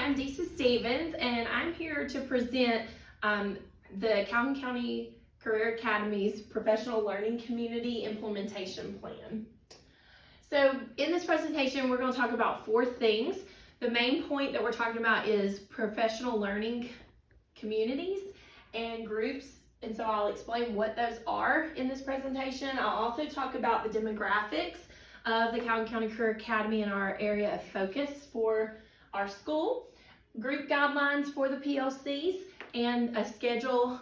I'm Deesa Stevens, and I'm here to present the Calhoun County Career Academy's Professional Learning Community Implementation Plan. So in this presentation, we're going to talk about 4 things. The main point that we're talking about is professional learning communities and groups, and so I'll explain what those are in this presentation. I'll also talk about the demographics of the Calhoun County Career Academy and our area of focus for our school, group guidelines for the PLCs, and a schedule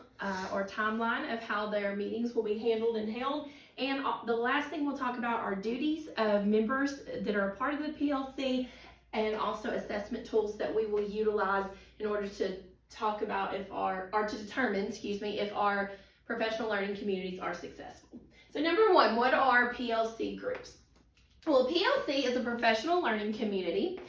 or timeline of how their meetings will be handled and held. And the last thing we'll talk about are duties of members that are a part of the PLC, and also assessment tools that we will utilize in order to talk about if to determine, if our professional learning communities are successful. So number 1, what are PLC groups? Well, PLC is a professional learning community,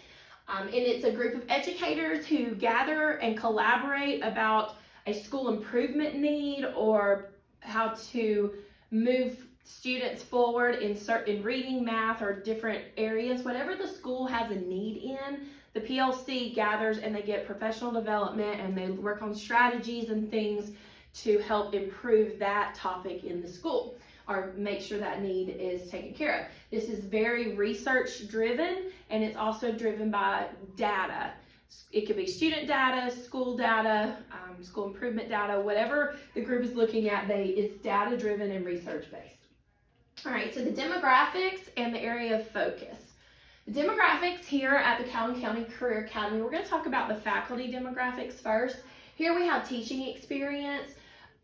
and it's a group of educators who gather and collaborate about a school improvement need or how to move students forward in certain reading, math, or different areas. Whatever the school has a need in, the PLC gathers and they get professional development and they work on strategies and things to help improve that topic in the school, or make sure that need is taken care of. This is very research driven, and it's also driven by data. It could be student data, school improvement data, whatever the group is looking at, it's data driven and research based. All right, so the demographics and the area of focus. The demographics here at the Calhoun County Career Academy, we're going to talk about the faculty demographics first. Here we have teaching experience.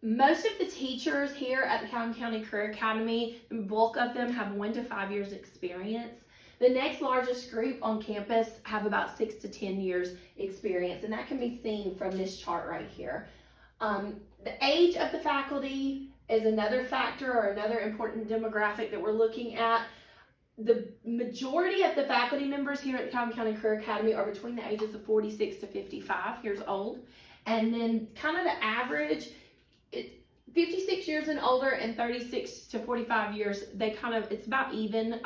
Most of the teachers here at the Calhoun County Career Academy, the bulk of them have 1 to 5 years experience. The next largest group on campus have about 6 to 10 years experience, and that can be seen from this chart right here. The age of the faculty is another factor or another important demographic that we're looking at. The majority of the faculty members here at the Calhoun County Career Academy are between the ages of 46 to 55 years old, and then kind of the average, 56 years and older and 36 to 45 years, it's about even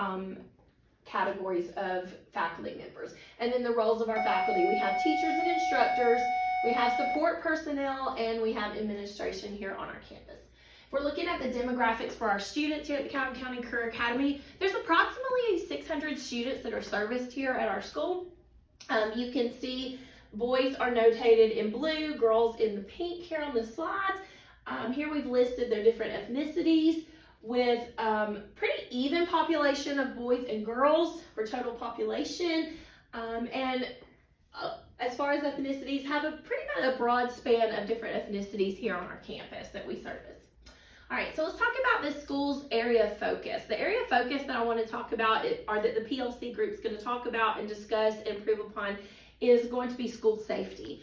categories of faculty members. And then the roles of our faculty, we have teachers and instructors, we have support personnel, and we have administration here on our campus. If we're looking at the demographics for our students here at the Calhoun County Career Academy, there's approximately 600 students that are serviced here at our school. You can see boys are notated in blue, girls in the pink here on the slides. Here we've listed their different ethnicities with pretty even population of boys and girls for total population. As far as ethnicities, have a pretty much a broad span of different ethnicities here on our campus that we service. All right, so let's talk about this school's area of focus. The area of focus that I want to talk about that the PLC group is going to talk about and discuss and improve upon is going to be school safety.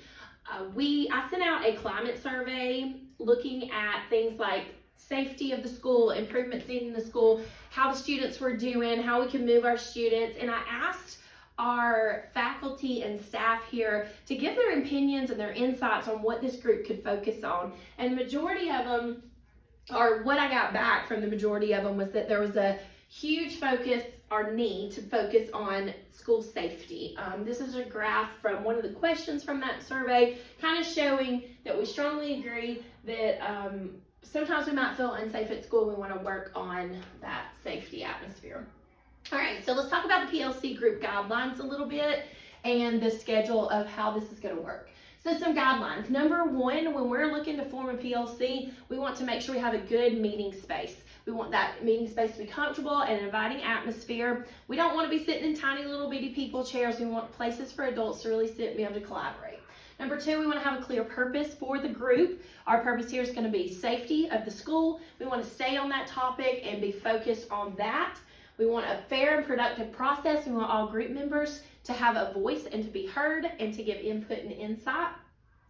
I sent out a climate survey looking at things like safety of the school, improvements needed in the school, how the students were doing, how we can move our students, and I asked our faculty and staff here to give their opinions and their insights on what this group could focus on. And the majority of them, or what I got back from the majority of them, was that there was a huge focus or need to focus on school safety. This is a graph from one of the questions from that survey, kind of showing that we strongly agree that sometimes we might feel unsafe at school. We want to work on that safety atmosphere. All right, so let's talk about the PLC group guidelines a little bit and the schedule of how this is going to work. So some guidelines. Number 1, when we're looking to form a PLC, we want to make sure we have a good meeting space. We want that meeting space to be comfortable and an inviting atmosphere. We don't want to be sitting in tiny little bitty people chairs. We want places for adults to really sit and be able to collaborate. Number 2, we want to have a clear purpose for the group. Our purpose here is going to be safety of the school. We want to stay on that topic and be focused on that. We want a fair and productive process. We want all group members to have a voice and to be heard and to give input and insight.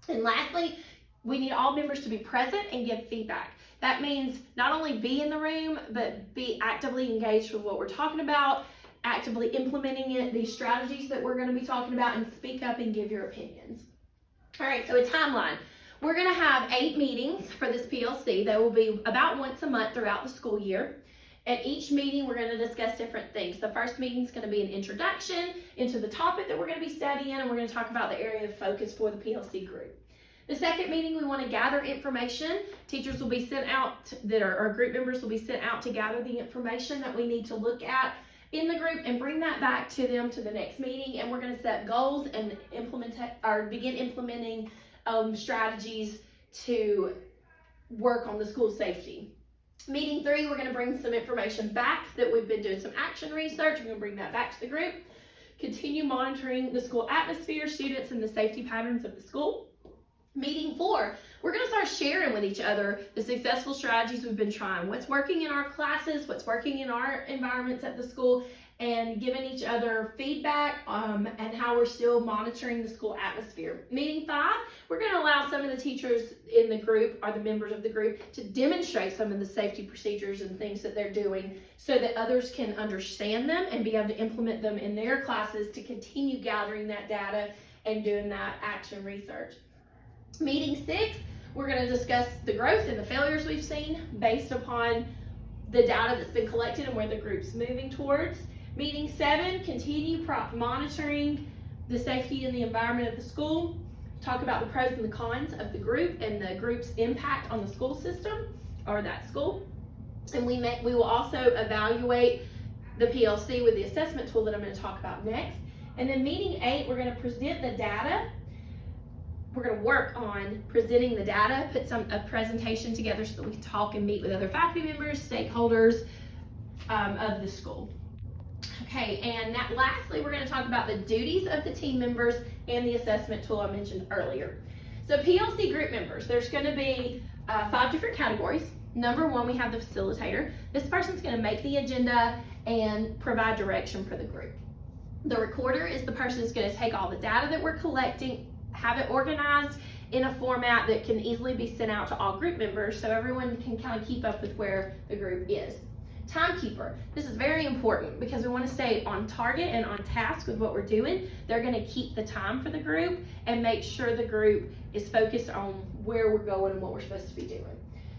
And lastly, we need all members to be present and give feedback. That means not only be in the room, but be actively engaged with what we're talking about, actively implementing it, these strategies that we're going to be talking about, and speak up and give your opinions. All right, so a timeline. We're going to have 8 meetings for this PLC. They will be about once a month throughout the school year. At each meeting, we're going to discuss different things. The first meeting is going to be an introduction into the topic that we're going to be studying, and we're going to talk about the area of focus for the PLC group. The second meeting, we want to gather information. Teachers will be sent out, or group members will be sent out to gather the information that we need to look at in the group and bring that back to them to the next meeting. And we're going to set goals and begin implementing strategies to work on the school safety. Meeting 3, we're going to bring some information back that we've been doing some action research. We're going to bring that back to the group. Continue monitoring the school atmosphere, students, and the safety patterns of the school. Meeting 4, we're going to start sharing with each other the successful strategies we've been trying. What's working in our classes, what's working in our environments at the school, and giving each other feedback and how we're still monitoring the school atmosphere. Meeting 5, we're going to allow some of the teachers in the group, or the members of the group, to demonstrate some of the safety procedures and things that they're doing so that others can understand them and be able to implement them in their classes to continue gathering that data and doing that action research. Meeting 6, we're going to discuss the growth and the failures we've seen based upon the data that's been collected and where the group's moving towards. Meeting 7, continue monitoring the safety and the environment of the school. Talk about the pros and the cons of the group and the group's impact on the school system or that school. And we will also evaluate the PLC with the assessment tool that I'm going to talk about next. And then meeting 8, we're going to present the data. We're going to work on presenting the data, put a presentation together so that we can talk and meet with other faculty members, stakeholders of the school. Okay, and lastly, we're going to talk about the duties of the team members and the assessment tool I mentioned earlier. So PLC group members, there's going to be 5 different categories. Number 1, we have the facilitator. This person's going to make the agenda and provide direction for the group. The recorder is the person who's going to take all the data that we're collecting, have it organized in a format that can easily be sent out to all group members so everyone can kind of keep up with where the group is. Timekeeper, this is very important because we want to stay on target and on task with what we're doing. They're going to keep the time for the group and make sure the group is focused on where we're going and what we're supposed to be doing.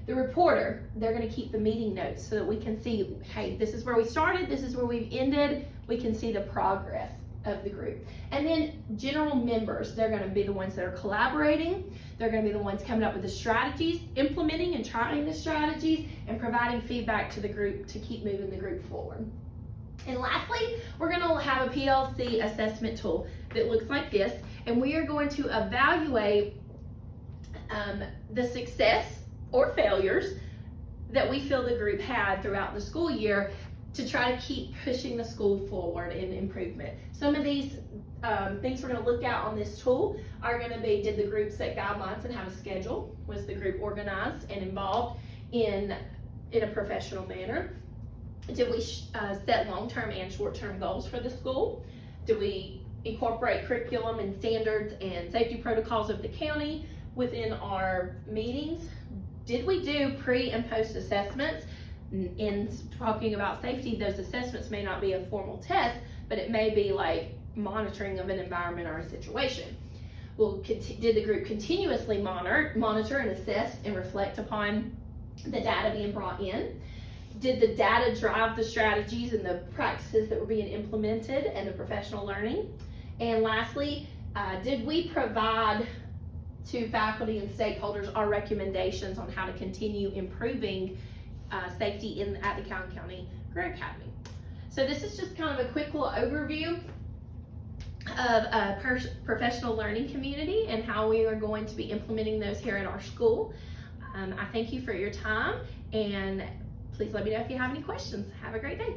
The reporter, they're going to keep the meeting notes so that we can see, hey, this is where we started, this is where we've ended. We can see the progress of the group. And then general members, they're going to be the ones that are collaborating. They're going to be the ones coming up with the strategies, implementing and trying the strategies, and providing feedback to the group to keep moving the group forward. And lastly, we're going to have a PLC assessment tool that looks like this, and we are going to evaluate the success or failures that we feel the group had throughout the school year to try to keep pushing the school forward in improvement. Some of these things we're going to look at on this tool are going to be, did the group set guidelines and have a schedule? Was the group organized and involved in a professional manner? Did we set long-term and short-term goals for the school? Did we incorporate curriculum and standards and safety protocols of the county within our meetings? Did we do pre and post assessments? In talking about safety, those assessments may not be a formal test, but it may be like monitoring of an environment or a situation. Did the group continuously monitor and assess and reflect upon the data being brought in? Did the data drive the strategies and the practices that were being implemented and the professional learning? And lastly, did we provide to faculty and stakeholders our recommendations on how to continue improving safety at the Calhoun County Career Academy? So this is just kind of a quick little overview of a professional learning community and how we are going to be implementing those here at our school. I thank you for your time, and please let me know if you have any questions. Have a great day.